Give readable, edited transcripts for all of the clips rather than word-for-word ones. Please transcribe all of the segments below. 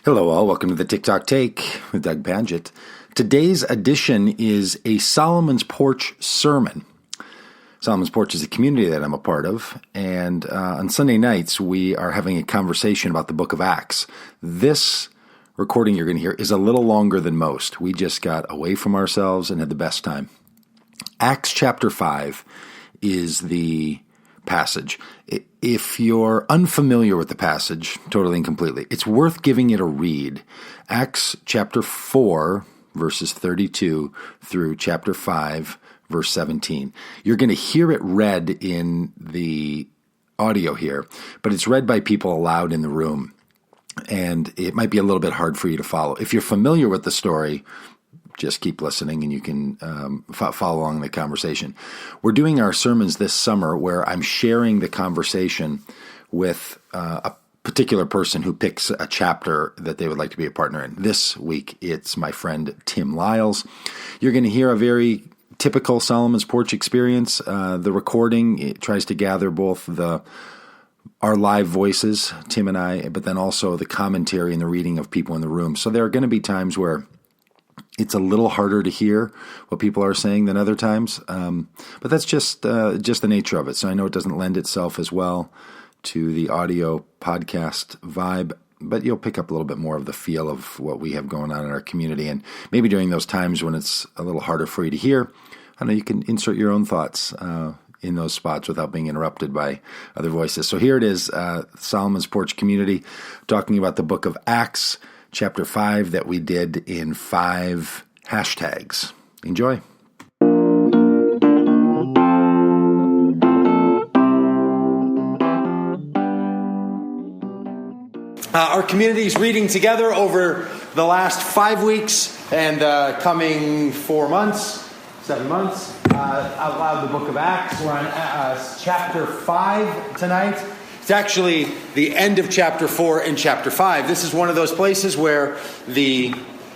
Hello all, welcome to the TikTok Take with Doug Pagitt. Today's edition is a Solomon's Porch sermon. Solomon's Porch is a community that I'm a part of, and on Sunday nights we are having a conversation about the book of Acts. This recording you're going to hear is a little longer than most. We just got away from ourselves and had the best time. Acts chapter 5 is the passage. If you're unfamiliar with the passage, totally and completely, it's worth giving it a read. Acts chapter 4, verses 32 through chapter 5, verse 17. You're going to hear it read in the audio here, but it's read by people aloud in the room, and it might be a little bit hard for you to follow. If you're familiar with the story, just keep listening and you can follow along the conversation. We're doing our sermons this summer where I'm sharing the conversation with a particular person who picks a chapter that they would like to be a partner in. This week, it's my friend Tim Lyles. You're going to hear a very typical Solomon's Porch experience. The recording, it tries to gather both our live voices, Tim and I, but then also the commentary and the reading of people in the room. So there are going to be times where it's a little harder to hear what people are saying than other times, but that's just the nature of it. So I know it doesn't lend itself as well to the audio podcast vibe, but you'll pick up a little bit more of the feel of what we have going on in our community. And maybe during those times when it's a little harder for you to hear, I know you can insert your own thoughts in those spots without being interrupted by other voices. So here it is, Solomon's Porch community, talking about the book of Acts, Chapter 5 that we did in 5 hashtags. Enjoy. Our community is reading together over the last 5 weeks and coming 7 months, out loud the book of Acts. We're on chapter 5 tonight. It's actually the end of chapter 4 and chapter 5. This is one of those places where the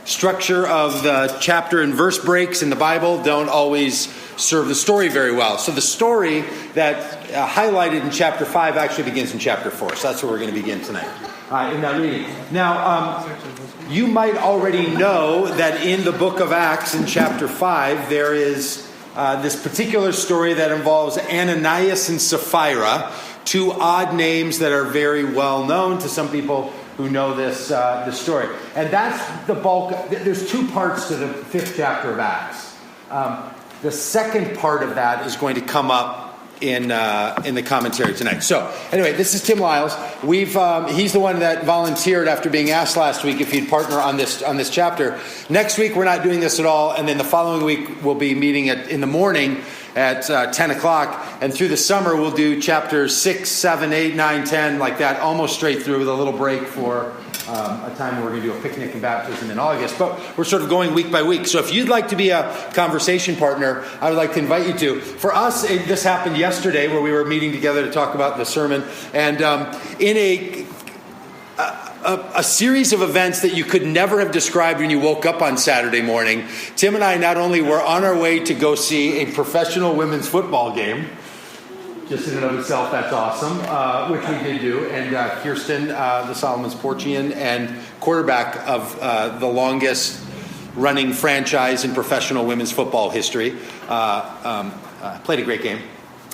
structure of the chapter and verse breaks in the Bible don't always serve the story very well. So the story that highlighted in chapter 5 actually begins in chapter 4. So that's where we're going to begin tonight in that reading. Now, you might already know that in the book of Acts in chapter 5, there is this particular story that involves Ananias and Sapphira, 2 odd names that are very well known to some people who know this story. And that's the bulk. There's 2 parts to the 5th chapter of Acts. The second part of that is going to come up in the commentary tonight. So anyway, this is Tim Lyles. He's the one that volunteered after being asked last week if he'd partner on this chapter. Next week we're not doing this at all, and then the following week we'll be meeting in the morning at 10 o'clock, and through the summer we'll do chapters 6, 7, 8, 9, 10, like that, almost straight through with a little break for a time where we're going to do a picnic and baptism in August. But we're sort of going week by week. So if you'd like to be a conversation partner, I would like to invite you to. For us, this happened yesterday where we were meeting together to talk about the sermon, and in a series of events that you could never have described when you woke up on Saturday morning, Tim and I not only were on our way to go see a professional women's football game, just in and of itself, that's awesome, which we did do, and Kirsten, the Solomon's Porchian and quarterback of the longest running franchise in professional women's football history, played a great game.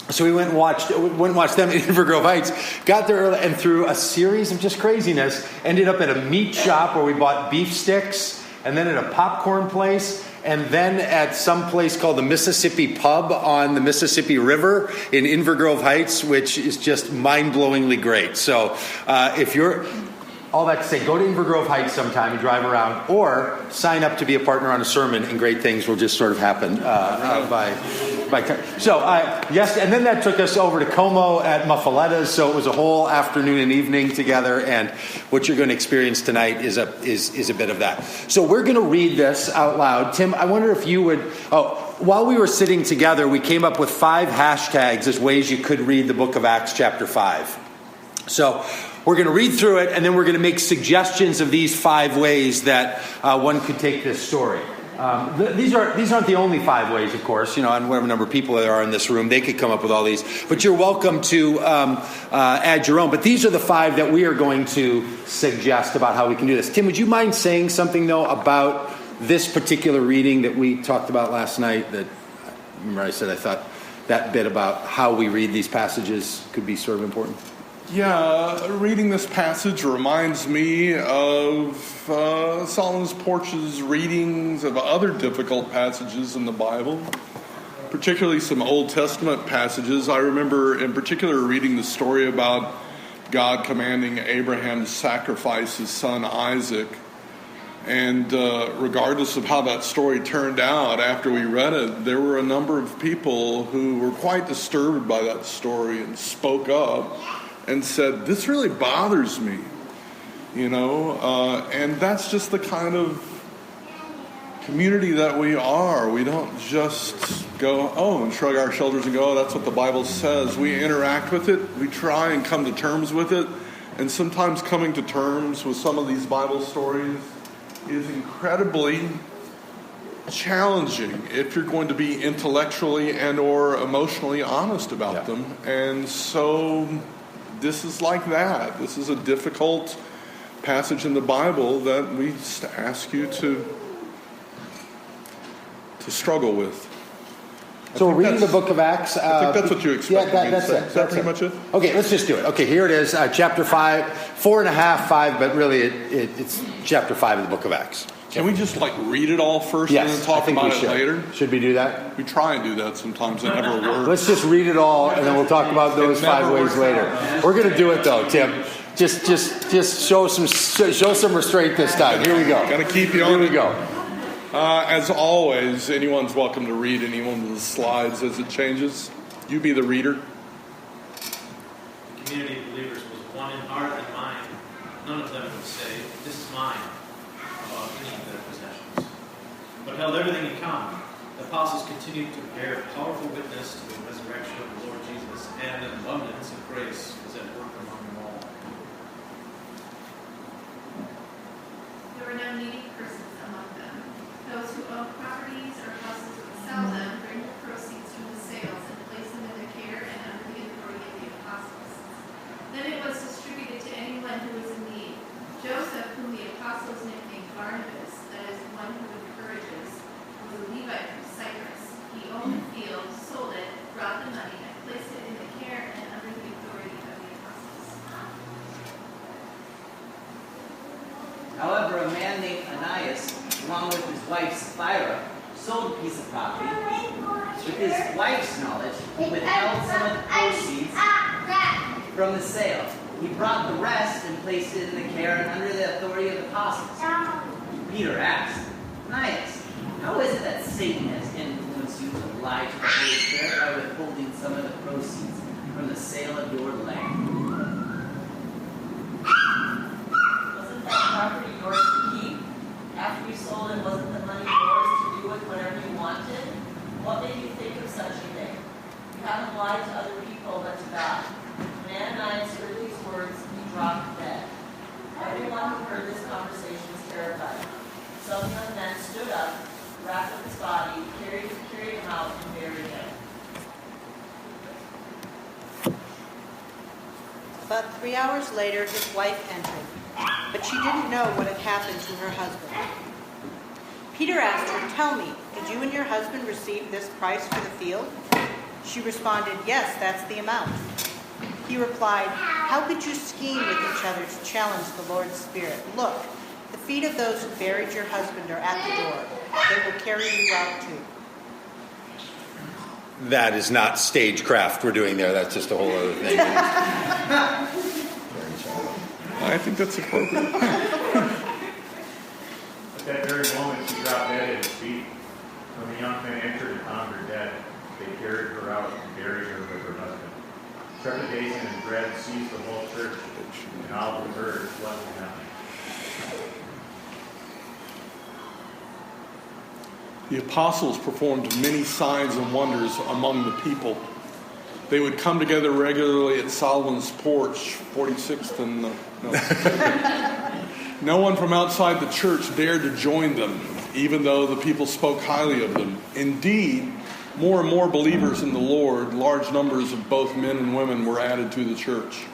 So we went and watched them in Invergrove Heights, got there early, and through a series of just craziness, ended up at a meat shop where we bought beef sticks, and then at a popcorn place, and then at some place called the Mississippi Pub on the Mississippi River in Invergrove Heights, which is just mind-blowingly great. So if you're... All that to say, go to Invergrove Heights sometime and drive around, or sign up to be a partner on a sermon, and great things will just sort of happen yes, and then that took us over to Como at Muffaletta's, so it was a whole afternoon and evening together, and what you're going to experience tonight is a bit of that. So we're going to read this out loud. Tim, I wonder if you would... while we were sitting together, we came up with 5 hashtags as ways you could read the book of Acts chapter 5. So we're going to read through it, and then we're going to make suggestions of these 5 ways that one could take this story. These aren't the only 5 ways, of course, and whatever number of people there are in this room, they could come up with all these. But you're welcome to add your own. But these are the 5 that we are going to suggest about how we can do this. Tim, would you mind saying something, though, about this particular reading that we talked about last night? That, remember I said I thought that bit about how we read these passages could be sort of important? Yeah, reading this passage reminds me of Solomon's Porch's readings of other difficult passages in the Bible, particularly some Old Testament passages. I remember in particular reading the story about God commanding Abraham to sacrifice his son Isaac. And regardless of how that story turned out, after we read it, there were a number of people who were quite disturbed by that story and spoke up and said, this really bothers me, and that's just the kind of community that we are. We don't just go, and shrug our shoulders and go, that's what the Bible says. We interact with it. We try and come to terms with it. And sometimes coming to terms with some of these Bible stories is incredibly challenging if you're going to be intellectually and or emotionally honest about them. And so this is like that. This is a difficult passage in the Bible that we just ask you to struggle with. So we're reading the book of Acts. I think that's what you expected me to say. Is that pretty much it? Okay, let's just do it. Okay, here it is, chapter 5, 4.5, 5, but really it's chapter 5 of the book of Acts. Can we just read it all first and then talk about it later? Should we do that? We try and do that sometimes. It never works. Let's just read it all, and then we'll talk about those 5 ways later. We're going to do it though, Tim. Just show some restraint this time. Here we go. Got to keep you on. Here we go. As always, anyone's welcome to read any one of the slides as it changes. You be the reader. The community of believers was one in heart and mind. None of them would say, "This is mine," about any of their possessions, but held everything in common. The apostles continued to bear powerful witness to the resurrection of the Lord Jesus, and an abundance of grace was at work among them all. There were no needy persons among them. Those who own properties or houses would sell them, bring the proceeds from the sales, and place them in the care and under the authority of the apostles. Then it was distributed to anyone who was in need. Joseph, whom the apostles nicknamed Barnabas, that is, one who encourages, was a Levite from Cyprus. He owned the field, sold it, brought the money, and placed it in the care and under the authority of the apostles. However, a man named Ananias, along with his wife Sapphira, sold a piece of property. With his wife's knowledge, he withheld some of the proceeds from the sale. He brought the rest and placed it in the care and under the authority of the apostles. Peter asked, Ananias, how is it that Satan has influenced you to lie to the Holy Spirit by withholding some of the proceeds from the sale of your land? Wasn't that property yours to keep? After you sold it, wasn't the money yours to do with whatever you wanted? What made you think of such a thing? You haven't lied to other people but to God. When Ananias heard these words, he dropped dead. Everyone who heard this conversation was terrified. Some young men stood up, wrapped up his body, carried him out, and buried him. About 3 hours later, his wife entered, but she didn't know what had happened to her husband. Peter asked her, "Tell me, did you and your husband receive this price for the field?" She responded, "Yes, that's the amount." He replied, "How could you scheme with each other to challenge the Lord's Spirit? Look, the feet of those who buried your husband are at the door. They will carry you out too." That is not stagecraft we're doing there. That's just a whole other thing. I think that's appropriate. At that very moment, she dropped dead at his feet. When the young men entered and found her dead, they carried her out and buried her with her husband. Trepidation and dread seized the whole church, and all who heard fled to them. The apostles performed many signs and wonders among the people. They would come together regularly at Solomon's Porch, 46th and no one from outside the church dared to join them. even though the people spoke highly of them. Indeed, more and more believers in the Lord, large numbers of both men and women, were added to the church.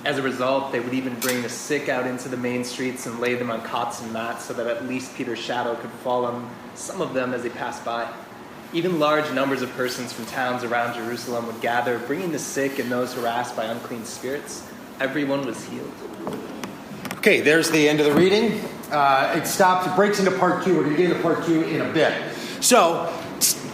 As a result, they would even bring the sick out into the main streets and lay them on cots and mats so that at least Peter's shadow could fall on some of them as they passed by. Even large numbers of persons from towns around Jerusalem would gather, bringing the sick and those harassed by unclean spirits. Everyone was healed. Okay, there's the end of the reading. It stops, it breaks into part 2. We're going to get into part 2 in a bit. So,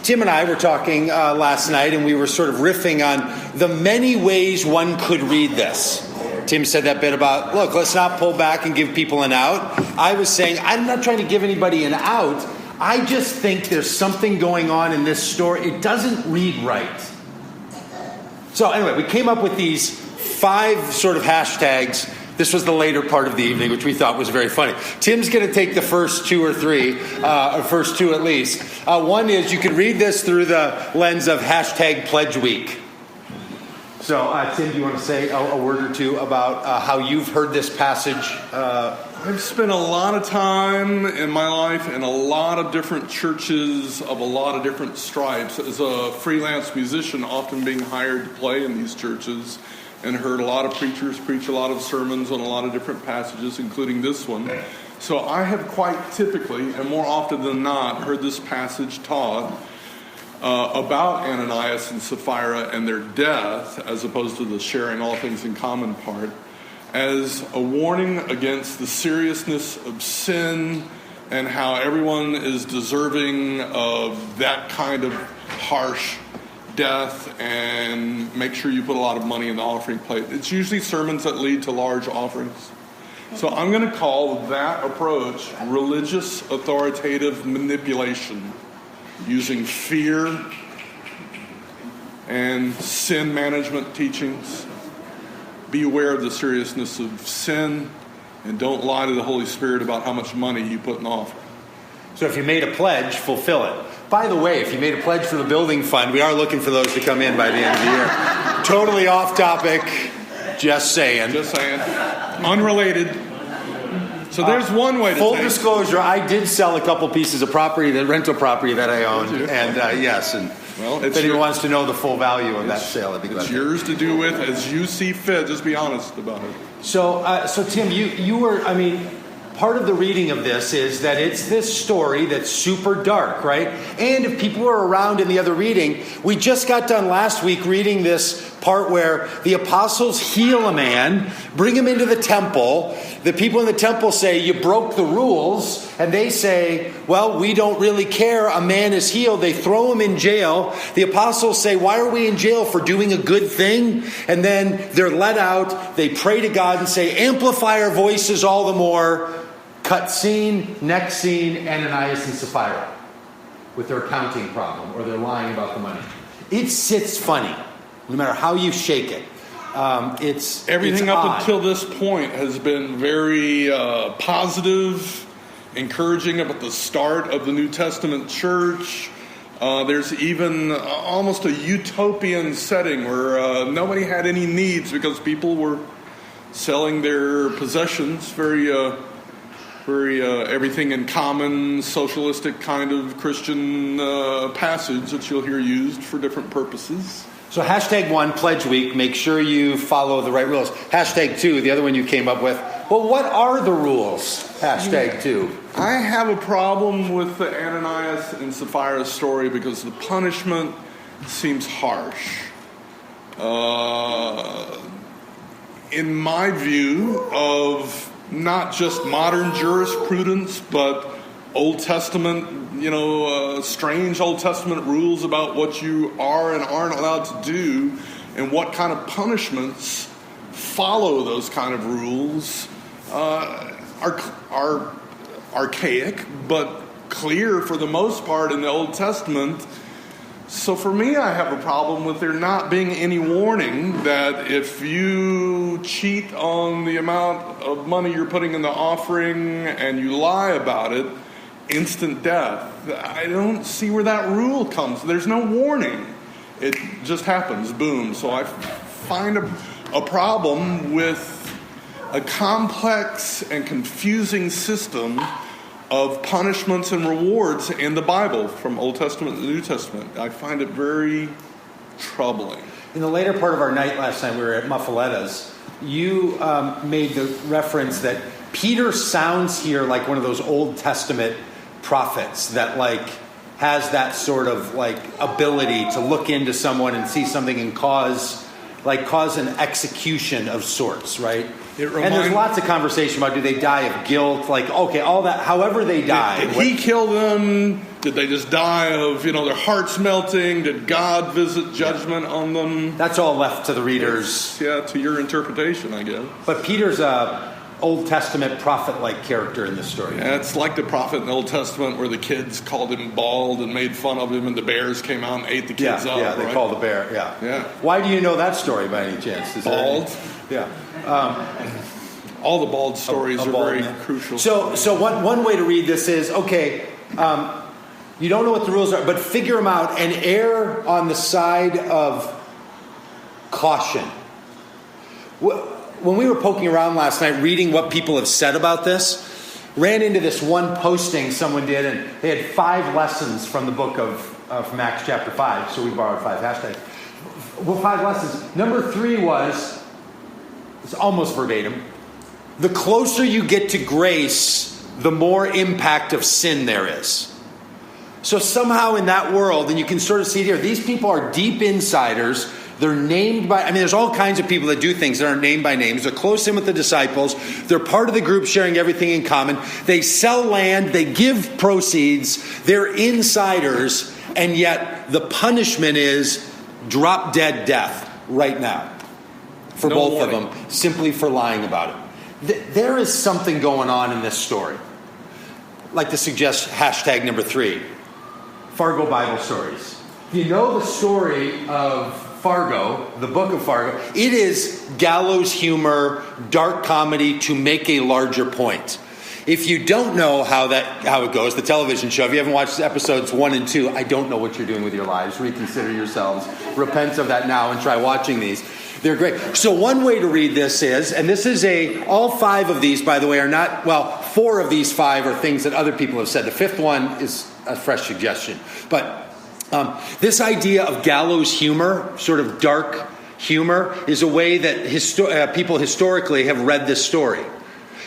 Tim and I were talking last night, and we were sort of riffing on the many ways one could read this. Tim said that bit about, look, let's not pull back and give people an out. I was saying, I'm not trying to give anybody an out. I just think there's something going on in this story. It doesn't read right. So anyway, we came up with these 5 sort of hashtags. This was the later part of the evening, which we thought was very funny. Tim's going to take the first 2 or 3, or first 2 at least. One is you could read this through the lens of hashtag Pledge Week. So, Tim, do you want to say a word or two about how you've heard this passage? I've spent a lot of time in my life in a lot of different churches of a lot of different stripes. As a freelance musician, often being hired to play in these churches, and heard a lot of preachers preach a lot of sermons on a lot of different passages, including this one. So I have quite typically, and more often than not, heard this passage taught about Ananias and Sapphira and their death, as opposed to the sharing all things in common part, as a warning against the seriousness of sin and how everyone is deserving of that kind of harsh death, and make sure you put a lot of money in the offering plate. It's usually sermons that lead to large offerings. So I'm going to call that approach religious authoritative manipulation, using fear and sin management teachings. Be aware of the seriousness of sin, and don't lie to the Holy Spirit about how much money you put in the offering. So if you made a pledge, fulfill it. By the way, if you made a pledge for the building fund, we are looking for those to come in by the end of the year. Totally off topic. Just saying. Just saying. Unrelated. So there's one way to full take. disclosure, I did sell a couple pieces of property, the rental property that I owned. And yes, and well, if anyone wants to know the full value of that sale, I'd be glad. It's yours to do with as you see fit. Just be honest about it. So Tim, you were, part of the reading of this is that it's this story that's super dark, right? And if people were around in the other reading, we just got done last week reading this part where the apostles heal a man, bring him into the temple. The people in the temple say, you broke the rules. And they say, well, we don't really care. A man is healed. They throw him in jail. The apostles say, why are we in jail? For doing a good thing? And then they're let out. They pray to God and say, amplify our voices all the more. Cut scene, next scene, Ananias and Sapphira with their accounting problem, or they're lying about the money. It sits funny, no matter how you shake it. Everything it's up odd. until this point has been very positive, encouraging about the start of the New Testament church. There's even almost a utopian setting where nobody had any needs because people were selling their possessions, very everything in common, socialistic kind of Christian passage that you'll hear used for different purposes. So hashtag 1, Pledge Week, make sure you follow the right rules. Hashtag 2, the other one you came up with. Well, what are the rules? Hashtag 2. I have a problem with the Ananias and Sapphira story because the punishment seems harsh. In my view of not just modern jurisprudence, but Old Testament, strange Old Testament rules about what you are and aren't allowed to do, and what kind of punishments follow those kind of rules, are archaic, but clear for the most part in the Old Testament. So for me, I have a problem with there not being any warning that if you cheat on the amount of money you're putting in the offering and you lie about it, instant death. I don't see where that rule comes. There's no warning. It just happens. Boom. So I find a problem with a complex and confusing system of punishments and rewards in the Bible from Old Testament to the New Testament. I find it very troubling. In the later part of our night last night, we were at Muffalettas. You made the reference that Peter sounds here like one of those Old Testament prophets that has that sort of ability to look into someone and see something and cause an execution of sorts, right? And there's lots of conversation about, do they die of guilt? All that, however they die. Did he kill them? Did they just die of, their hearts melting? Did God visit judgment on them? That's all left to the readers. To your interpretation, I guess. But Peter's a Old Testament prophet-like character in this story. Yeah, it's like the prophet in the Old Testament where the kids called him bald and made fun of him, and the bears came out and ate the kids up. Yeah, they called the bear. Yeah. Why do you know that story by any chance? Bald. Yeah. All the bald stories are very crucial. So one way to read this is, you don't know what the rules are, but figure them out and err on the side of caution. When we were poking around last night, reading what people have said about this, ran into this one posting someone did, and they had 5 lessons from the book from Acts chapter 5, so we borrowed 5 hashtags. Well, 5 lessons. Number 3 was, it's almost verbatim, the closer you get to grace, the more impact of sin there is. So somehow in that world, and you can sort of see it here, these people are deep insiders. They're named by, there's all kinds of people that do things that aren't named by names. They're close in with the disciples. They're part of the group sharing everything in common. They sell land. They give proceeds. They're insiders. And yet the punishment is drop dead death right now for both of them, simply for lying about it. There is something going on in this story. I'd like to suggest hashtag number 3, Fargo Bible stories. You know the story of Fargo, the book of Fargo. It is gallows humor, dark comedy to make a larger point. If you don't know how it goes, the television show, if you haven't watched episodes 1 and 2, I don't know what you're doing with your lives. Reconsider yourselves. Repent of that now and try watching these. They're great. So one way to read this is, and this is all 5 of these, by the way, are not, 4 of these 5 are things that other people have said. The 5th one is a fresh suggestion. But this idea of gallows humor, sort of dark humor, is a way that people historically have read this story.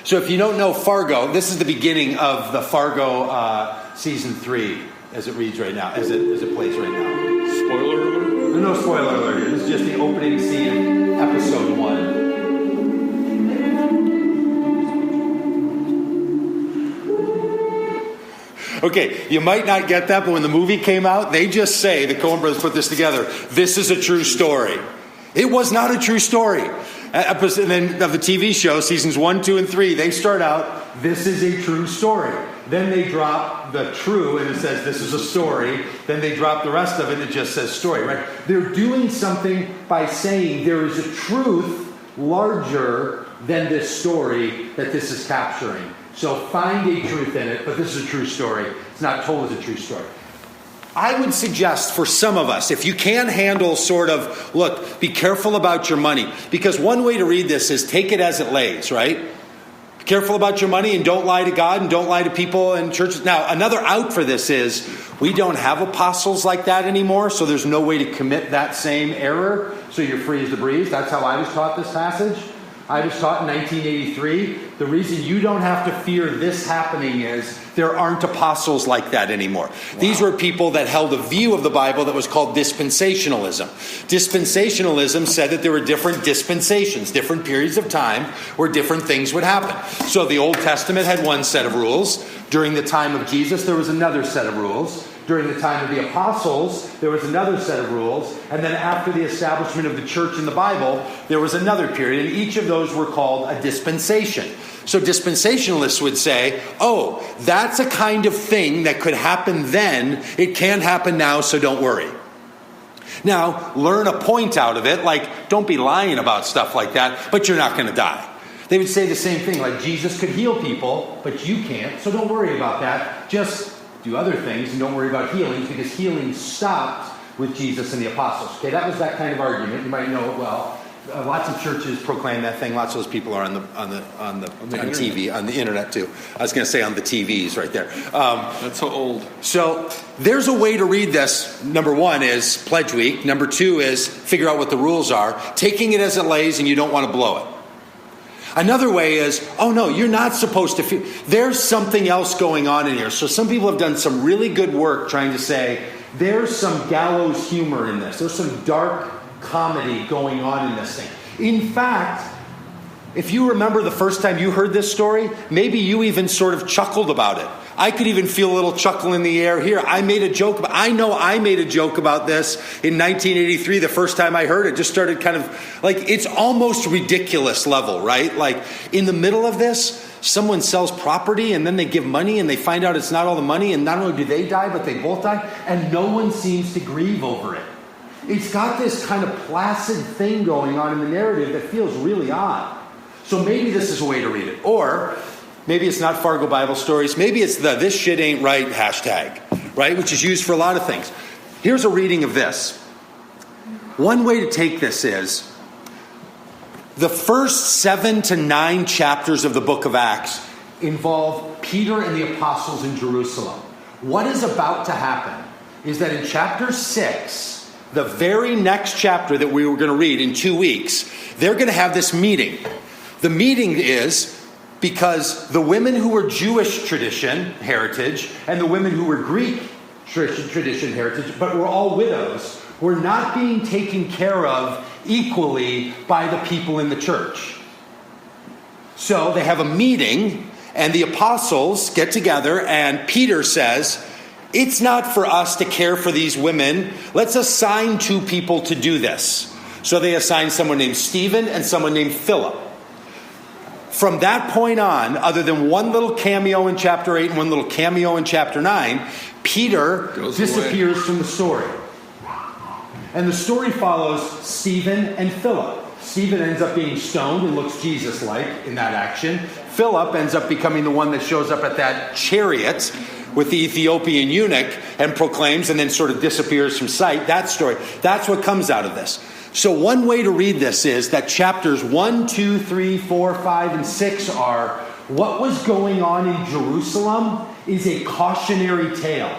So if you don't know Fargo, this is the beginning of the Fargo season 3, as it reads right now, as it plays right now. Spoiler alert? There's no spoiler alert here. This is just the opening scene of episode 1. Okay, you might not get that, but when the movie came out, they just say, the Coen brothers put this together, this is a true story. It was not a true story. And then of the TV show, seasons 1, 2, and 3, they start out, this is a true story. Then they drop the true, and it says this is a story. Then they drop the rest of it, and it just says story, right? They're doing something by saying there is a truth larger than this story that this is capturing. So find a truth in it, but this is a true story. It's not told as a true story. I would suggest for some of us, if you can handle sort of, look, be careful about your money. Because one way to read this is take it as it lays, right? Be careful about your money and don't lie to God and don't lie to people and churches. Now, another out for this is we don't have apostles like that anymore, so there's no way to commit that same error. So you're free as the breeze. That's how I was taught this passage. I was taught in 1983, the reason you don't have to fear this happening is there aren't apostles like that anymore. Wow. These were people that held a view of the Bible that was called dispensationalism. Dispensationalism said that there were different dispensations, different periods of time where different things would happen. So the Old Testament had one set of rules. During the time of Jesus, there was another set of rules. During the time of the apostles, there was another set of rules. And then after the establishment of the church in the Bible, there was another period. And each of those were called a dispensation. So dispensationalists would say, oh, that's a kind of thing that could happen then. It can happen now, so don't worry. Now, learn a point out of it. Like, don't be lying about stuff like that, but you're not going to die. They would say the same thing, like Jesus could heal people, but you can't, so don't worry about that. Just do other things and don't worry about healings, because healing stopped with Jesus and the apostles. Okay, that was that kind of argument. You might know it well. Lots of churches proclaim that thing. Lots of those people are on TV, on the internet too. I was going to say on the TVs right there. That's so old. So there's a way to read this. Number one is Pledge Week. Number two is figure out what the rules are. Taking it as it lays and you don't want to blow it. Another way is, oh no, you're not supposed to feel. There's something else going on in here. So some people have done some really good work trying to say, there's some gallows humor in this. There's some dark comedy going on in this thing. In fact, if you remember the first time you heard this story, maybe you even sort of chuckled about it. I could even feel a little chuckle in the air here. I made a joke. I know I made a joke about this in 1983, the first time I heard it. Just started kind of like, it's almost ridiculous level, right? Like in the middle of this, someone sells property and then they give money and they find out it's not all the money. And not only do they die, but they both die. And no one seems to grieve over it. It's got this kind of placid thing going on in the narrative that feels really odd. So maybe this is a way to read it. Or maybe it's not Fargo Bible Stories. Maybe it's the "this shit ain't right" hashtag, right? Which is used for a lot of things. Here's a reading of this. One way to take this is the first 7 to 9 chapters of the book of Acts involve Peter and the apostles in Jerusalem. What is about to happen is that in chapter 6, the very next chapter that we were going to read in 2 weeks, they're going to have this meeting. The meeting is because the women who were Jewish tradition heritage and the women who were Greek tradition heritage, but were all widows, were not being taken care of equally by the people in the church. So they have a meeting and the apostles get together and Peter says, it's not for us to care for these women. Let's assign 2 people to do this. So they assign someone named Stephen and someone named Philip. From that point on, other than one little cameo in chapter 8 and one little cameo in chapter 9, Peter disappears from the story. And the story follows Stephen and Philip. Stephen ends up being stoned and looks Jesus-like in that action. Philip ends up becoming the one that shows up at that chariot with the Ethiopian eunuch and proclaims and then sort of disappears from sight. That story. That's what comes out of this. So one way to read this is that chapters 1, 2, 3, 4, 5, and 6 are what was going on in Jerusalem is a cautionary tale.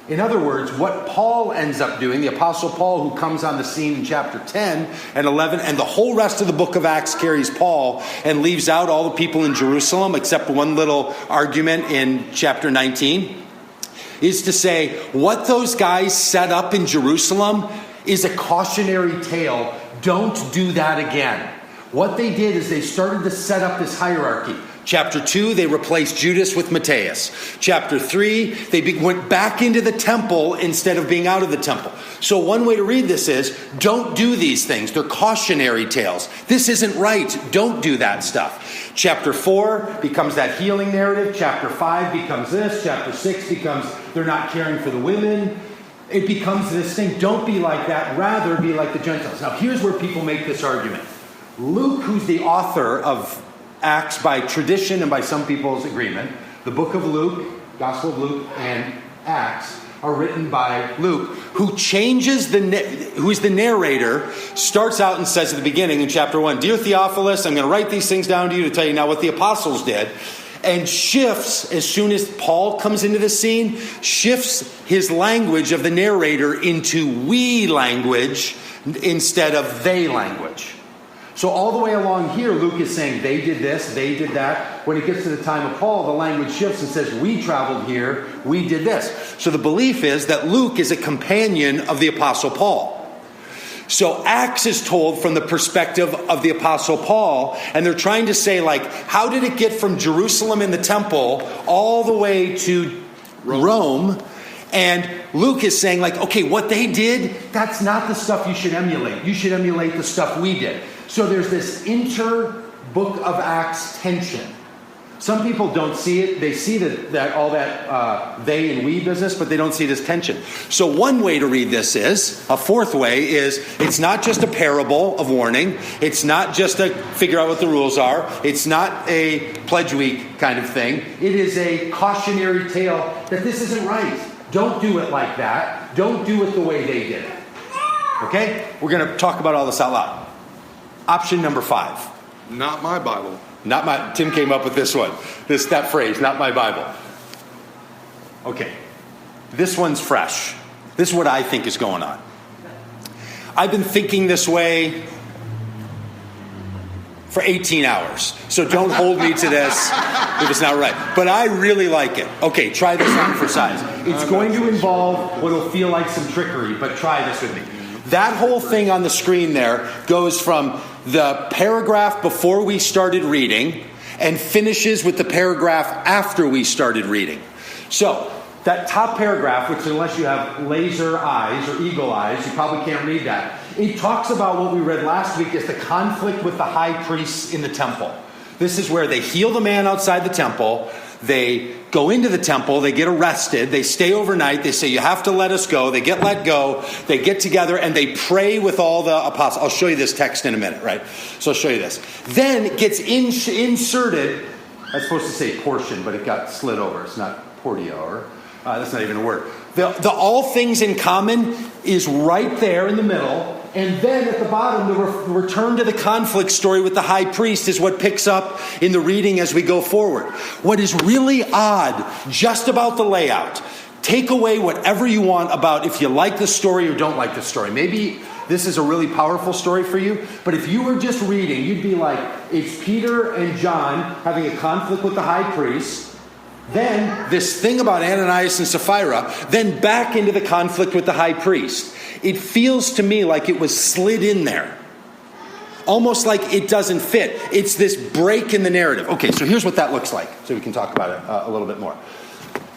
In other words, what Paul ends up doing, the Apostle Paul who comes on the scene in chapter 10 and 11, and the whole rest of the book of Acts carries Paul and leaves out all the people in Jerusalem except one little argument in chapter 19, is to say what those guys set up in Jerusalem is a cautionary tale. Don't do that again. What they did is they started to set up this hierarchy. Chapter 2, they replaced Judas with Matthias. Chapter 3, they went back into the temple instead of being out of the temple. So one way to read this is, don't do these things. They're cautionary tales. This isn't right. Don't do that stuff. Chapter 4 becomes that healing narrative. Chapter 5 becomes this. Chapter 6 becomes they're not caring for the women. It becomes this thing, don't be like that, rather be like the Gentiles. Now here's where people make this argument. Luke, who's the author of Acts by tradition and by some people's agreement, the book of Luke, Gospel of Luke, and Acts are written by Luke, who changes who's the narrator, starts out and says at the beginning in chapter 1, Dear Theophilus, I'm going to write these things down to you to tell you now what the apostles did. And shifts, as soon as Paul comes into the scene, shifts his language of the narrator into we language instead of they language. So all the way along here, Luke is saying they did this, they did that. When it gets to the time of Paul, the language shifts and says we traveled here, we did this. So the belief is that Luke is a companion of the Apostle Paul. So Acts is told from the perspective of the Apostle Paul, and they're trying to say, like, how did it get from Jerusalem in the temple all the way to Rome? And Luke is saying, like, okay, what they did, that's not the stuff you should emulate. You should emulate the stuff we did. So there's this inter-book of Acts tension. Some people don't see it. They see that all that they and we business, but they don't see this tension. So one way to read this is, a fourth way is, it's not just a parable of warning. It's not just a figure out what the rules are. It's not a pledge week kind of thing. It is a cautionary tale that this isn't right. Don't do it like that. Don't do it the way they did it. Okay? We're going to talk about all this out loud. Option number 5. Not my Bible. Tim came up with this one. That phrase, not my Bible. Okay. This one's fresh. This is what I think is going on. I've been thinking this way for 18 hours. So don't hold me to this if it's not right. But I really like it. Okay, try this on for size. It's going to involve what will feel like some trickery, but try this with me. That whole thing on the screen there goes from the paragraph before we started reading and finishes with the paragraph after we started reading. So, that top paragraph, which unless you have laser eyes or eagle eyes, you probably can't read that. It talks about what we read last week as the conflict with the high priests in the temple. This is where they heal the man outside the temple. They go into the temple. They get arrested. They stay overnight. They say, you have to let us go. They get let go. They get together and they pray with all the apostles. I'll show you this text in a minute, right? So I'll show you this. Then it gets inserted. I was supposed to say portion, but it got slid over. It's not portio. That's not even a word. The all things in common is right there in the middle. And then at the bottom, the return to the conflict story with the high priest is what picks up in the reading as we go forward. What is really odd just about the layout, take away whatever you want about if you like the story or don't like the story. Maybe this is a really powerful story for you, but if you were just reading, you'd be like, it's Peter and John having a conflict with the high priest. Then this thing about Ananias and Sapphira, then back into the conflict with the high priest. It feels to me like it was slid in there. Almost like it doesn't fit. It's this break in the narrative. Okay, so here's what that looks like, so we can talk about it a little bit more.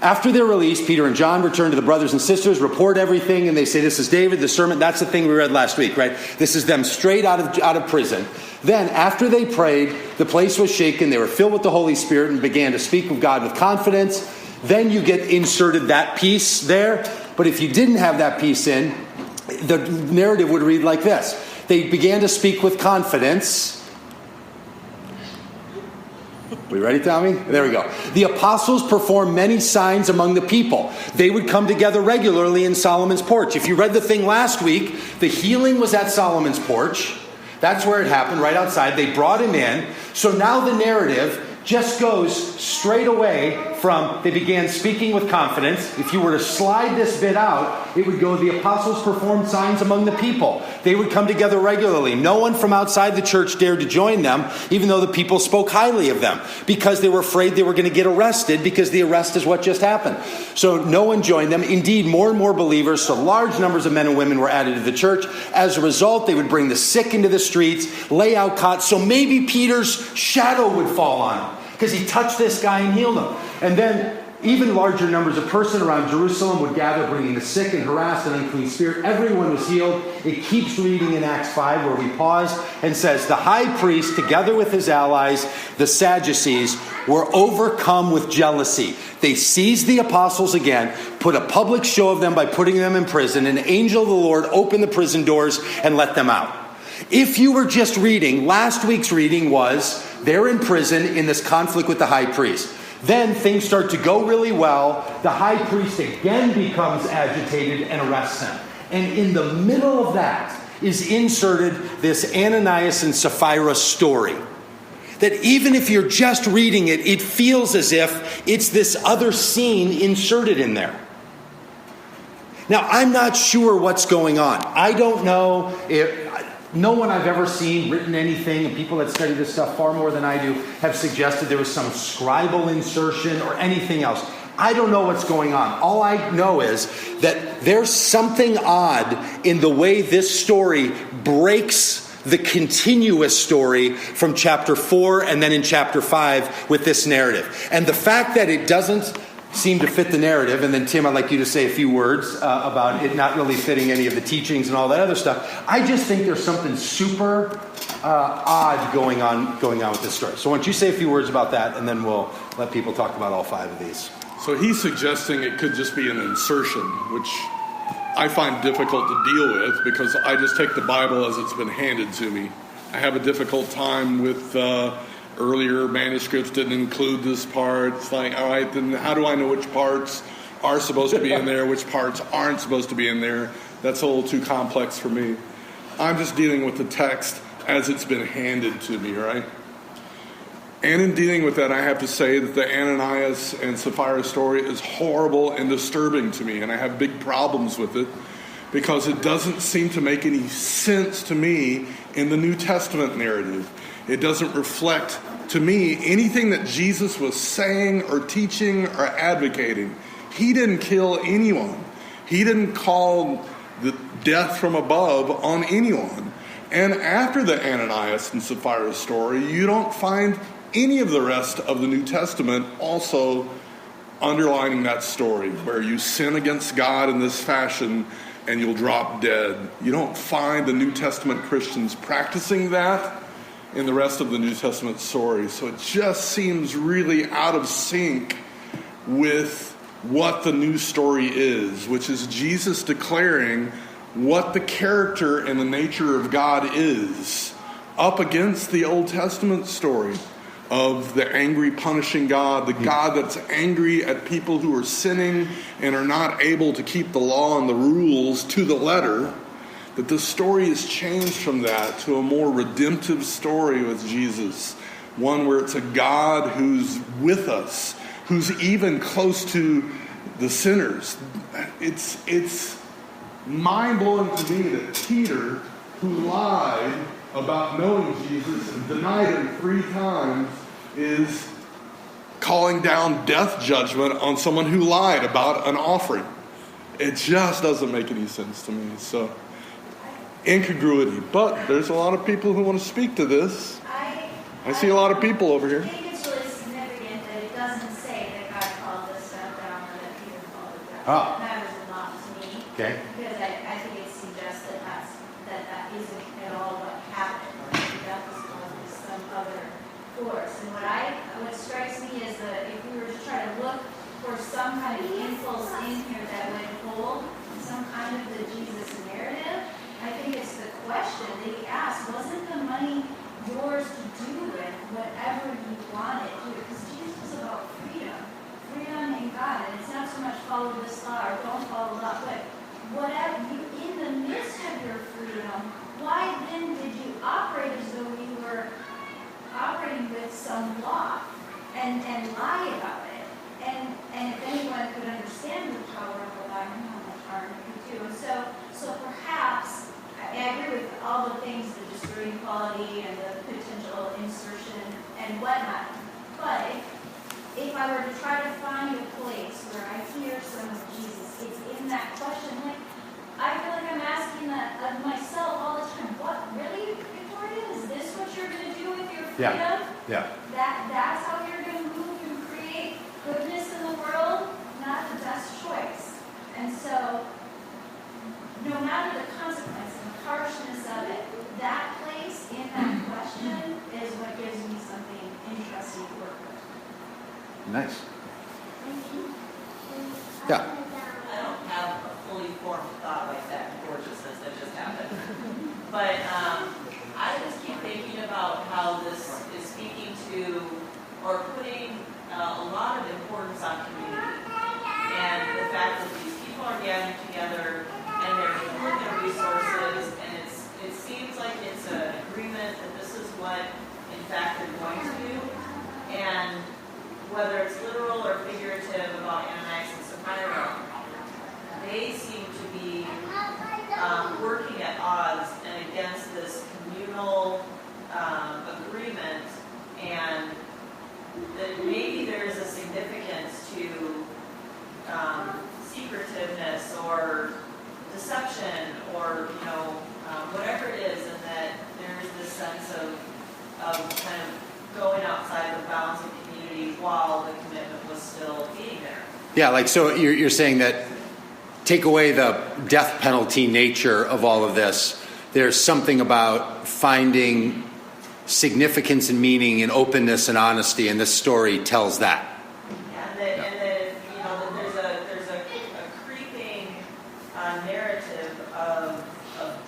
After they're released, Peter and John return to the brothers and sisters, report everything, and they say, this is David, the sermon. That's the thing we read last week, right? This is them straight out of prison. Then, after they prayed, the place was shaken. They were filled with the Holy Spirit and began to speak of God with confidence. Then you get inserted that piece there. But if you didn't have that piece in, the narrative would read like this. They began to speak with confidence. We ready, Tommy? There we go. The apostles performed many signs among the people. They would come together regularly in Solomon's porch. If you read the thing last week, the healing was at Solomon's porch. That's where it happened, right outside. They brought him in. So now the narrative just goes straight away from they began speaking with confidence. If you were to slide this bit out, it would go, the apostles performed signs among the people. They would come together regularly. No one from outside the church dared to join them, even though the people spoke highly of them, because they were afraid they were going to get arrested, because the arrest is what just happened. So no one joined them. Indeed, more and more believers, so large numbers of men and women were added to the church. As a result, they would bring the sick into the streets, lay out cots, so maybe Peter's shadow would fall on him, because he touched this guy and healed him. And then even larger numbers of persons around Jerusalem would gather, bringing the sick and harassed and unclean spirit. Everyone was healed. It keeps reading in Acts 5, where we pause and says, the high priest, together with his allies, the Sadducees, were overcome with jealousy. They seized the apostles again, put a public show of them by putting them in prison. An angel of the Lord opened the prison doors and let them out. If you were just reading, last week's reading was, they're in prison in this conflict with the high priest. Then things start to go really well. The high priest again becomes agitated and arrests them. And in the middle of that is inserted this Ananias and Sapphira story. That even if you're just reading it, it feels as if it's this other scene inserted in there. Now, I'm not sure what's going on. I don't know if... No one I've ever seen written anything, and people that study this stuff far more than I do, have suggested there was some scribal insertion or anything else. I don't know what's going on. All I know is that there's something odd in the way this story breaks the continuous story from chapter 4 and then in chapter 5 with this narrative. And the fact that it doesn't seem to fit the narrative, and then Tim, I'd like you to say a few words about it not really fitting any of the teachings and all that other stuff. I just think there's something super odd going on with this story. So why don't you say a few words about that, and then we'll let people talk about all 5 of these. So he's suggesting it could just be an insertion, which I find difficult to deal with because I just take the Bible as it's been handed to me. I have a difficult time with earlier manuscripts didn't include this part. It's like, all right, then how do I know which parts are supposed to be in there, which parts aren't supposed to be in there? That's a little too complex for me. I'm just dealing with the text as it's been handed to me, right? And in dealing with that, I have to say that the Ananias and Sapphira story is horrible and disturbing to me, and I have big problems with it because it doesn't seem to make any sense to me in the New Testament narrative. It doesn't reflect, to me, anything that Jesus was saying or teaching or advocating. He didn't kill anyone. He didn't call the death from above on anyone. And after the Ananias and Sapphira story, you don't find any of the rest of the New Testament also underlining that story, where you sin against God in this fashion and you'll drop dead. You don't find the New Testament Christians practicing that in the rest of the New Testament story. So it just seems really out of sync with what the new story is, which is Jesus declaring what the character and the nature of God is, up against the Old Testament story of the angry, punishing God, the God that's angry at people who are sinning and are not able to keep the law and the rules to the letter. That the story is changed from that to a more redemptive story with Jesus, one where it's a God who's with us, who's even close to the sinners. It's mind-blowing to me that Peter, who lied about knowing Jesus and denied him 3 times, is calling down death judgment on someone who lied about an offering. It just doesn't make any sense to me. So, incongruity. But there's a lot of people who want to speak to this. I see a lot of people over here. I think it's really significant that it doesn't say that God called this stuff down or that Peter called it down. Oh. That matters a lot to me. Okay. Because I think it suggests that isn't at all what happened. Or maybe that was caused by some other force. And what strikes me is that if we were to try to look for some kind of impulse in here that would hold some kind of the Jesus narrative, I think it's the question that he asked, wasn't the money yours to do with whatever you wanted to? Because Jesus was about freedom in God. And it's not so much follow this law or don't follow the law, but whatever you, in the midst of your freedom, why then did you operate as though you were operating with some law and lie about it? And if anyone could understand the power of a lie and how much harm it could do. So perhaps, I agree with all the things, the distorting quality and the potential insertion and whatnot. But if I were to try to find a place where I hear some of Jesus, it's in that question. Like, I feel like I'm asking that of myself all the time. What, really, Victoria? Is this what you're going to do with your freedom? Yeah. That's how you're going to move and create goodness in the world? Not the best choice. And so, no matter the consequence and the harshness of it, that place in that question is what gives me something interesting to work with. Nice. Yeah. I don't have a fully formed thought like that in gorgeousness that just happened. But I just keep thinking about how this is speaking to or putting a lot of importance on community. And the fact that these people are gathering together and they're pooling their resources, and it seems like it's an agreement that this is what, in fact, they're going to do. And whether it's literal or figurative about Ananias and Sapphira, they seem to be working at odds and against this communal agreement, and that maybe there is a significance to secretiveness or deception or whatever it is, and that there is this sense of kind of going outside the bounds of community while the commitment was still being there. Yeah, like, so you're saying that take away the death penalty nature of all of this, there's something about finding significance and meaning and openness and honesty, and this story tells that. And that there's a creeping narrative of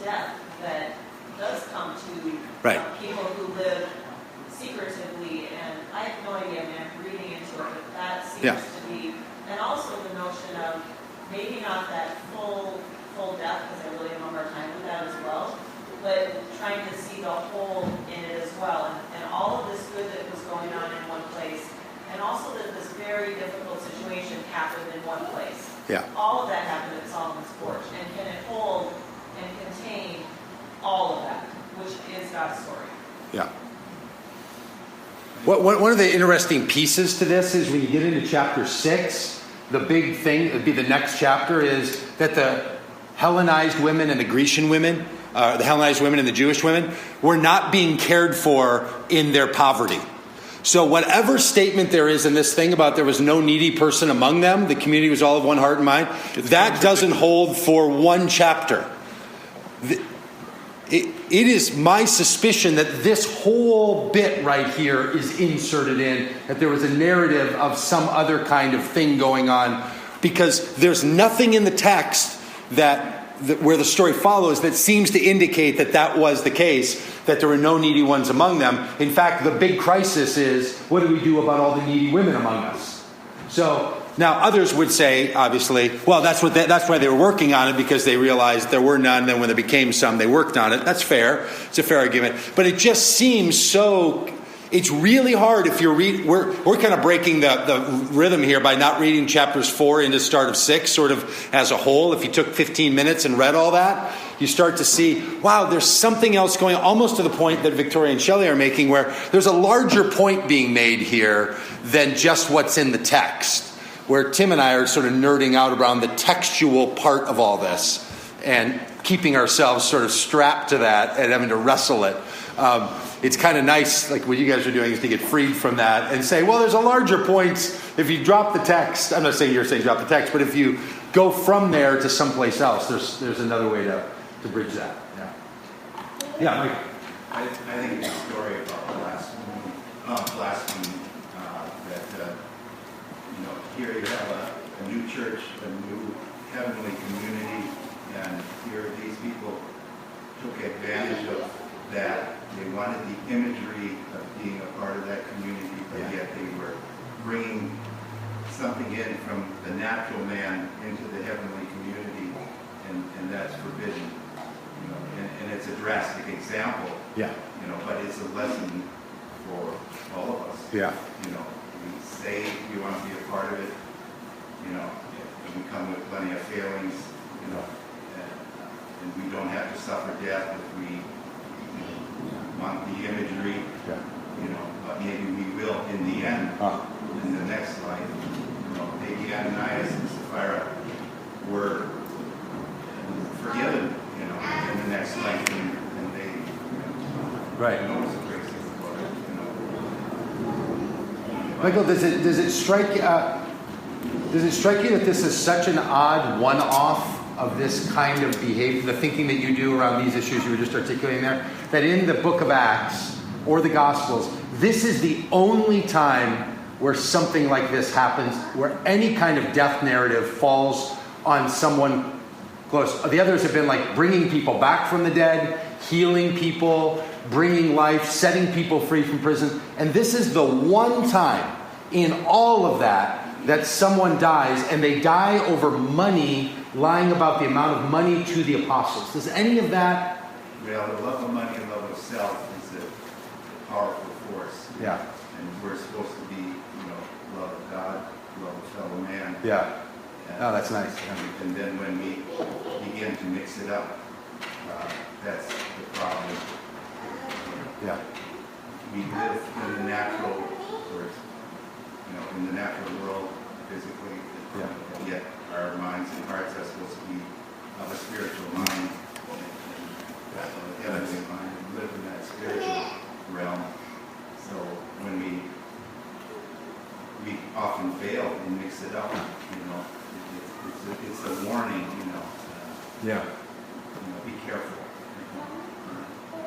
death that does come to Right. People who live secretively, and I have no idea, I'm reading into it, but that seems to be, and also the notion of maybe not that full death, because I really have a hard time with that as well, but trying to see the whole in it as well. And all of this good that was going on in one place, and also that this very difficult situation happened in one place. Yeah. All of that happened at Solomon's Porch. And can it hold and contain all of that, which is God's story? Yeah. One of the interesting pieces to this is when you get into chapter 6, the big thing, it'd be the next chapter, is that the Hellenized women and the Grecian women, the Hellenized women and the Jewish women, were not being cared for in their poverty. So whatever statement there is in this thing about there was no needy person among them, the community was all of one heart and mind, that doesn't hold for one chapter. It is my suspicion that this whole bit right here is inserted in, that there was a narrative of some other kind of thing going on, because there's nothing in the text where the story follows that seems to indicate that was the case, that there were no needy ones among them. In fact, the big crisis is, what do we do about all the needy women among us? So now others would say, obviously, well, that's why they were working on it, because they realized there were none. Then when there became some, they worked on it. That's fair. It's a fair argument. But it just seems so. It's really hard if you're we're kind of breaking the rhythm here by not reading chapters 4 into start of 6 sort of as a whole. If you took 15 minutes and read all that, you start to see, wow, there's something else going on, almost to the point that Victoria and Shelley are making, where there's a larger point being made here than just what's in the text, where Tim and I are sort of nerding out around the textual part of all this and keeping ourselves sort of strapped to that and having to wrestle it. It's kind of nice, like what you guys are doing, is to get freed from that and say, well, there's a larger point. If you drop the text, I'm not saying you're saying drop the text, but if you go from there to someplace else, there's another way to bridge that. Yeah. Yeah, Mike. I think it's a story about blasphemy, that here you have a new church, a new heavenly community, and here these people took advantage of that. They wanted the imagery of being a part of that community, but yet they were bringing something in from the natural man into the heavenly community, and that's forbidden. And it's a drastic example. Yeah. But it's a lesson for all of us. Yeah. We say we want to be a part of it. We come with plenty of failings. And we don't have to suffer death if we want the imagery. Yeah. But maybe we will in the end, in the next life. Maybe Ananias and Sapphira were forgiven, in the next life, and they, right. It's a great thing about it, Michael, does it strike you that this is such an odd one-off of this kind of behavior, the thinking that you do around these issues you were just articulating there, that in the book of Acts or the Gospels, this is the only time where something like this happens, where any kind of death narrative falls on someone close? The others have been like bringing people back from the dead, healing people, bringing life, setting people free from prison. And this is the one time in all of that someone dies, and they die over money, lying about the amount of money to the apostles. Does any of that? Well, the love of money and love of self is a powerful force. Yeah. And we're supposed to be, love of God, love of fellow man. Yeah. Oh, that's nice. And then when we begin to mix it up, that's the problem. Yeah. We live in the natural, or in the natural world, physically, yet our minds and hearts are supposed to be of a spiritual mind, and a heavenly mind, and live in that spiritual realm. So when we often fail and mix it up, it's a warning, be careful.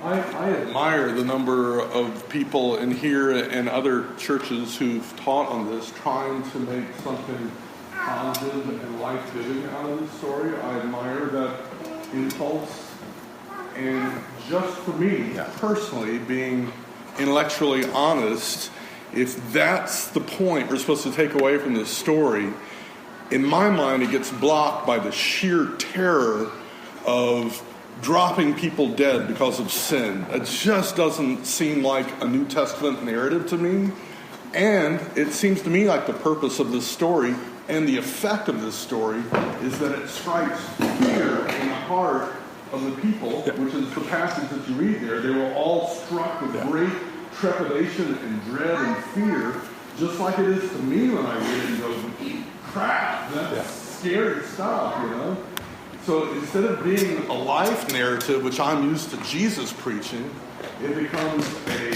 I admire the number of people in here and other churches who've taught on this, trying to make something positive and life-giving out of this story. I admire that impulse. And just for me, personally, being intellectually honest, if that's the point we're supposed to take away from this story, in my mind, it gets blocked by the sheer terror of dropping people dead because of sin. It just doesn't seem like a New Testament narrative to me. And it seems to me like the purpose of this story and the effect of this story is that it strikes fear in the heart of the people, which is the passage that you read there. They were all struck with great trepidation and dread and fear, just like it is to me when I read it and go, crap, that's scary stuff, you know? So instead of being a life narrative, which I'm used to Jesus preaching, it becomes a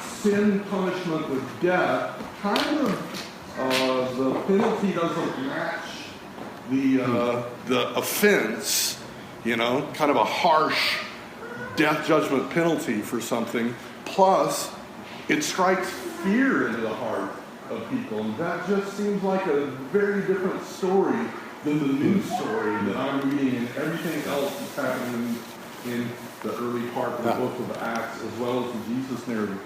sin punishment with death. Kind of the penalty doesn't match the offense, you know, kind of a harsh death judgment penalty for something. Plus, it strikes fear into the heart of people. And that just seems like a very different story than the new story that I'm reading and everything else that's happening in the early part of the book of Acts, as well as the Jesus narrative.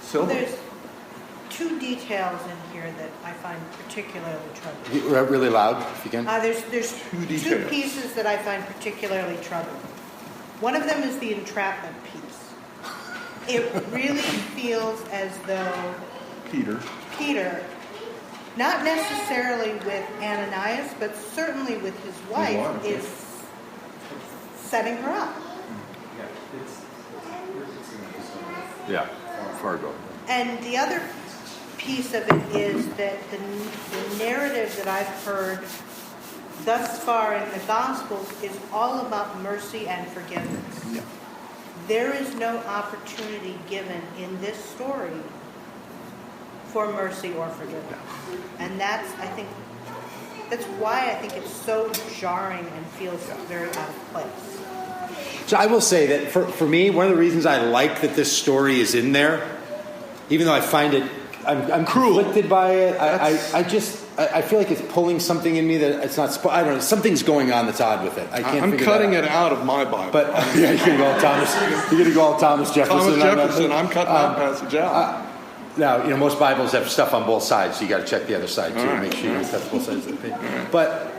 So there's two details in here that I find particularly troubling. Really loud, if you can. There's two pieces that I find particularly troubling. One of them is the entrapment piece. It really feels as though Peter, not necessarily with Ananias, but certainly with his wife, is setting her up. Yeah, Fargo. And the other piece of it is that the narrative that I've heard thus far in the Gospels is all about mercy and forgiveness. Yeah. There is no opportunity given in this story for mercy or forgiveness. And that's why I think it's so jarring and feels very out of place. So I will say that for me, one of the reasons I like that this story is in there, even though I find it, I'm conflicted by it. I feel like it's pulling something in me that it's not. I don't know. Something's going on that's odd with it. I'm cutting it out of my Bible. But yeah, you're going to go all Thomas. You're going to go all Thomas Jefferson. I'm cutting that passage out. Now, most Bibles have stuff on both sides, so you got to check the other side too, to make sure you touch both sides of the page. But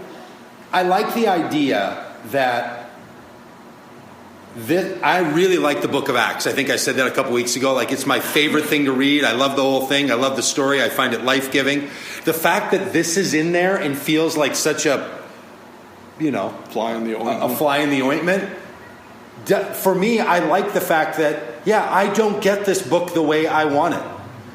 I like the idea that I really like the book of Acts. I think I said that a couple weeks ago. Like, it's my favorite thing to read. I love the whole thing. I love the story. I find it life-giving. The fact that this is in there and feels like such a, fly in the ointment. A fly in the ointment. For me, I like the fact that, I don't get this book the way I want it.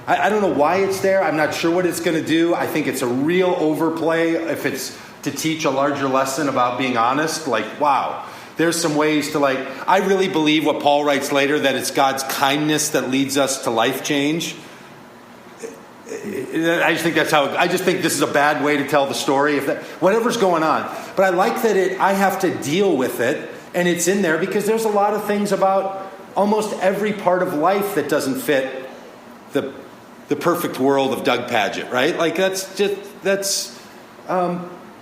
I don't know why it's there. I'm not sure what it's going to do. I think it's a real overplay if it's to teach a larger lesson about being honest. Like, wow. There's some ways to I really believe what Paul writes later, that it's God's kindness that leads us to life change. I just think this is a bad way to tell the story. Whatever's going on. But I like that I have to deal with it, and it's in there because there's a lot of things about almost every part of life that doesn't fit the perfect world of Doug Pagitt, right? Like that's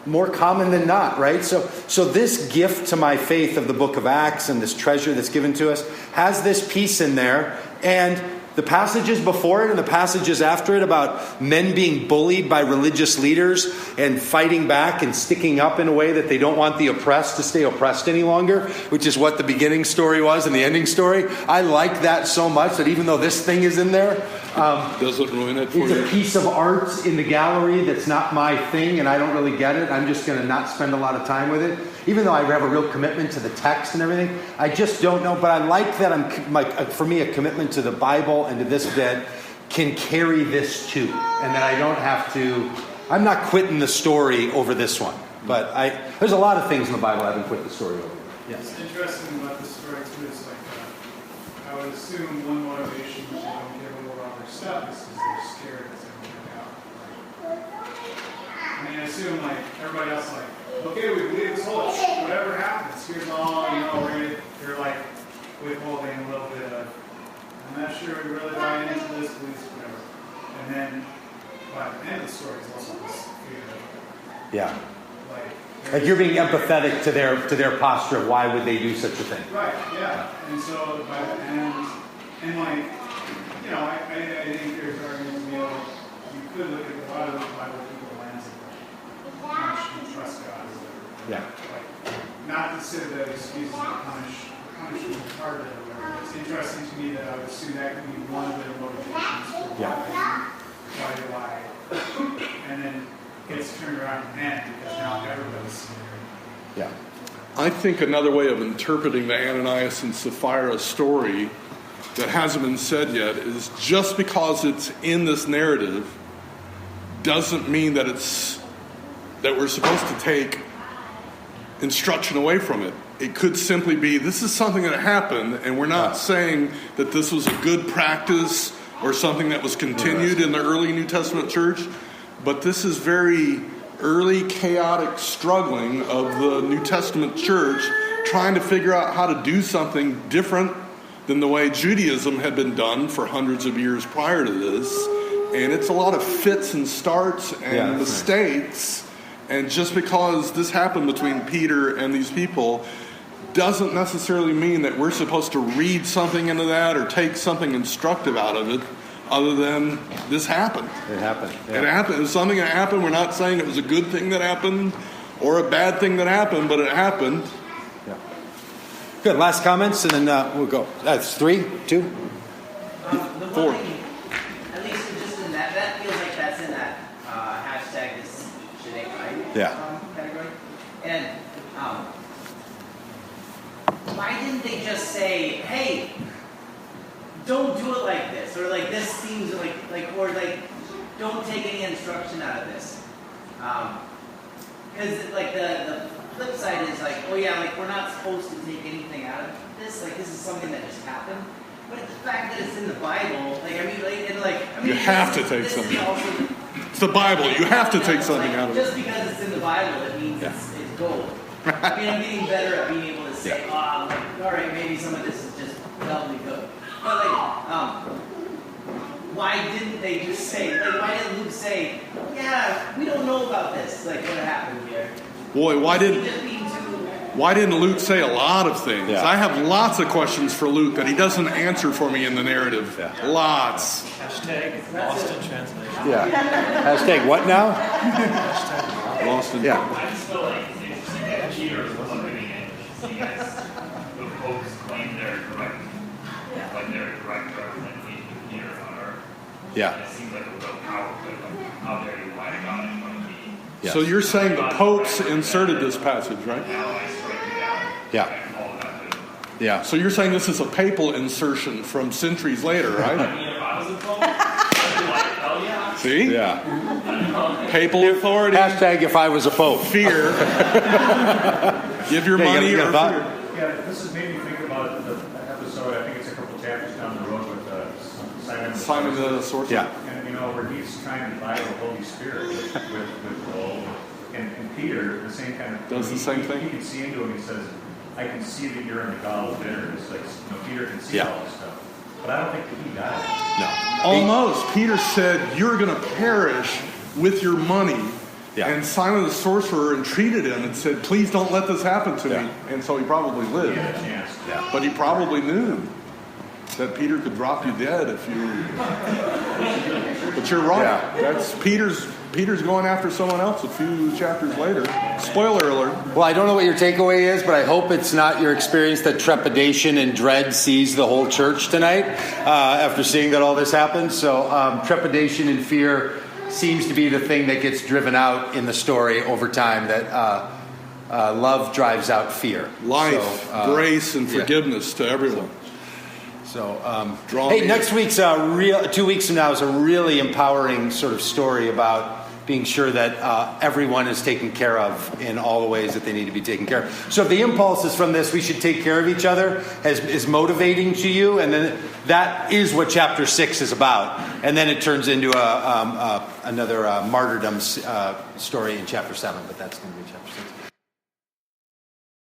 more common than not, right? So this gift to my faith of the book of Acts and this treasure that's given to us has this piece in there, and the passages before it and the passages after it about men being bullied by religious leaders and fighting back and sticking up in a way that they don't want the oppressed to stay oppressed any longer, which is what the beginning story was and the ending story. I like that so much that even though this thing is in there, doesn't ruin it for it's you. a piece of art in the gallery that's not my thing, and I don't really get it. I'm just going to not spend a lot of time with it. Even though I have a real commitment to the text and everything, I just don't know. But I like that for me, a commitment to the Bible and to this bit can carry this too. And that I don't have to, I'm not quitting the story over this one. But there's a lot of things in the Bible I haven't quit the story over. Yes. What's interesting about this story too is I would assume one motivation that they don't give a lot of their stuff is because they're scared it's going to work out. I assume everybody else okay, we believe this whole whatever happens, here's all, you're withholding a little bit of, I'm not sure we really buy into this, please, whatever. And then, by the end of the story is also this fear. Yeah. Like you're being empathetic to their posture of why would they do such a thing. Right, yeah. And so, by the end, and I think there's arguments, you could look at a lot of the Bible people lens of how much you trust God. Yeah. not to say that excuses are punishment harder or whatever. It's interesting to me that I would assume that could be one of their motivations for why they lie. And then gets turned around in the end because now everybody's scared. Yeah. I think another way of interpreting the Ananias and Sapphira story that hasn't been said yet is just because it's in this narrative doesn't mean that we're supposed to take instruction away from it. It could simply be, this is something that happened, and we're not saying that this was a good practice or something that was continued in the early New Testament church, but this is very early chaotic struggling of the New Testament church trying to figure out how to do something different than the way Judaism had been done for hundreds of years prior to this. And it's a lot of fits and starts and mistakes. And just because this happened between Peter and these people doesn't necessarily mean that we're supposed to read something into that or take something instructive out of it, other than this happened. It happened. Yeah. It happened. It was something that happened. We're not saying it was a good thing that happened or a bad thing that happened, but it happened. Yeah. Good. Last comments, and then we'll go. That's 3, 2, The 4. one thing, at least just in that feels like that's in that hashtag this shit ain't right category. And why didn't they just say, hey, don't do it like this, or like this seems or don't take any instruction out of this, because like the flip side is like, oh yeah, like we're not supposed to take anything out of this, like this is something that just happened, but the fact that it's in the Bible, You have to take something. It's the Bible. You have to take something out of it. Just because it's in the Bible, it means it's gold. I mean, I'm getting better at being able to say, all right, maybe some of this is just doubly good. But why didn't they just say, why didn't Luke say, yeah, we don't know about this, what happened here? Boy, why didn't Luke say a lot of things? Yeah. I have lots of questions for Luke that he doesn't answer for me in the narrative. Yeah. Lots. Hashtag lost in translation. Yeah. Hashtag what now? Lost in Yeah. I just feel like it's interesting that Peter was looking in, seeing as the popes claim they're correct, like they're correct representation of Peter on earth. Yeah. And it seems like a real powerful, like, how dare you lie to God in front of me. Yes. So you're saying the popes inserted this passage, right? Now I strike you down. Yeah. And all of that too. Yeah. So you're saying this is a papal insertion from centuries later, right? I mean, if I was a pope, I'd be like, hell yeah. See? Yeah. Papal authority. Hashtag if I was a pope. Fear. Give your money or fear. Yeah, this has made me think about the episode, I think it's a couple chapters down the road with Simon the sorcerer. Yeah. And, where he's trying to buy the Holy Spirit with gold. And Peter, the same kind of... Does the same thing? He can see into him, he says, I can see that you're in the gall of bitterness. Like, Peter can see all this stuff. But I don't think that he got it. No. Almost. Peter said, you're going to perish with your money. Yeah. And Simon the sorcerer entreated him and said, please don't let this happen to me. And so he probably lived. He had a chance. Yeah. But he probably knew that Peter could drop you dead if you... But you're right. Yeah. That's Peter's going after someone else a few chapters later. Spoiler alert. Well, I don't know what your takeaway is, but I hope it's not your experience that trepidation and dread seized the whole church tonight after seeing that all this happened. So trepidation and fear seems to be the thing that gets driven out in the story over time, that love drives out fear. Life, grace, and forgiveness to everyone. So, Hey, next week's 2 weeks from now is a really empowering sort of story about being sure that everyone is taken care of in all the ways that they need to be taken care of. So if the impulses from this, we should take care of each other, is motivating to you, and then that is what chapter 6 is about. And then it turns into another martyrdom story in chapter 7, but that's going to be chapter 6.